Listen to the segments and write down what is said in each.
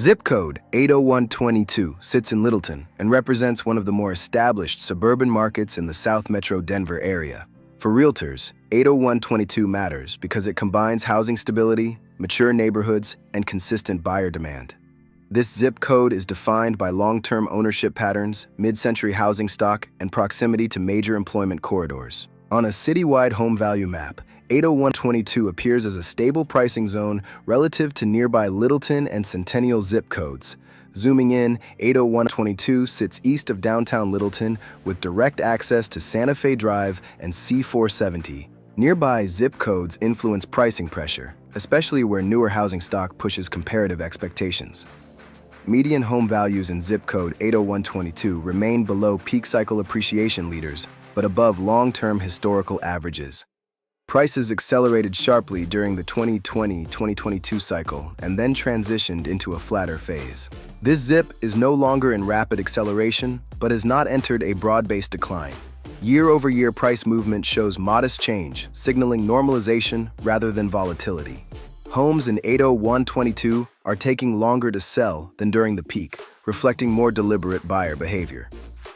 Zip code 80122 sits in Littleton and represents one of the more established suburban markets in the South Metro Denver area. For Realtors, 80122 matters because it combines housing stability, mature neighborhoods, and consistent buyer demand. This zip code is defined by long-term ownership patterns, mid-century housing stock, and proximity to major employment corridors. On a citywide home value map, 80122 appears as a stable pricing zone relative to nearby Littleton and Centennial zip codes. Zooming in, 80122 sits east of downtown Littleton with direct access to Santa Fe Drive and C470. Nearby zip codes influence pricing pressure, especially where newer housing stock pushes comparative expectations. Median home values in zip code 80122 remain below peak cycle appreciation leaders, but above long-term historical averages. Prices accelerated sharply during the 2020-2022 cycle and then transitioned into a flatter phase. This zip is no longer in rapid acceleration, but has not entered a broad-based decline. Year-over-year price movement shows modest change, signaling normalization rather than volatility. Homes in 80122 are taking longer to sell than during the peak, reflecting more deliberate buyer behavior.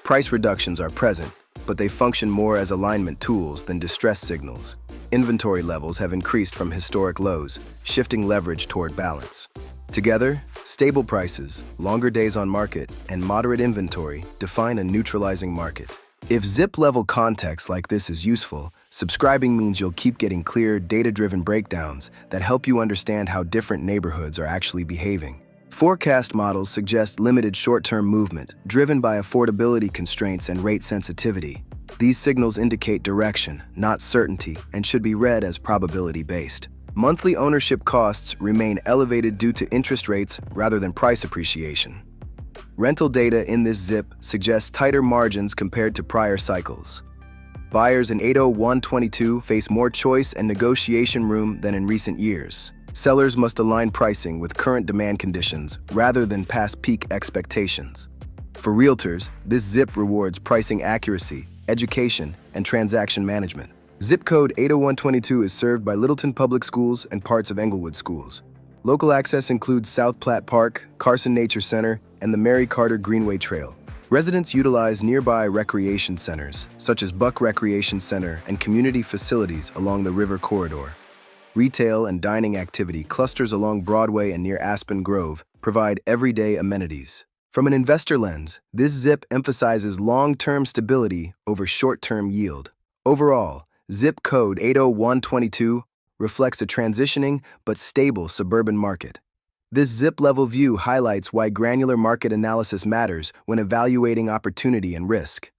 Price reductions are present, but they function more as alignment tools than distress signals. Inventory levels have increased from historic lows, shifting leverage toward balance. Together, stable prices, longer days on market, and moderate inventory define a neutralizing market. If zip-level context like this is useful, subscribing means you'll keep getting clear, data-driven breakdowns that help you understand how different neighborhoods are actually behaving. Forecast models suggest limited short-term movement, driven by affordability constraints and rate sensitivity. These signals indicate direction, not certainty, and should be read as probability-based. Monthly ownership costs remain elevated due to interest rates rather than price appreciation. Rental data in this zip suggests tighter margins compared to prior cycles. Buyers in 80122 face more choice and negotiation room than in recent years. Sellers must align pricing with current demand conditions rather than past peak expectations. For Realtors, this zip rewards pricing accuracy, education, and transaction management. Zip code 80122 is served by Littleton Public Schools and parts of Englewood Schools. Local access includes South Platte Park, Carson Nature Center, and the Mary Carter Greenway Trail. Residents utilize nearby recreation centers, such as Buck Recreation Center and community facilities along the river corridor. Retail and dining activity clusters along Broadway and near Aspen Grove provide everyday amenities. From an investor lens, this zip emphasizes long-term stability over short-term yield. Overall, zip code 80122 reflects a transitioning but stable suburban market. This zip-level view highlights why granular market analysis matters when evaluating opportunity and risk.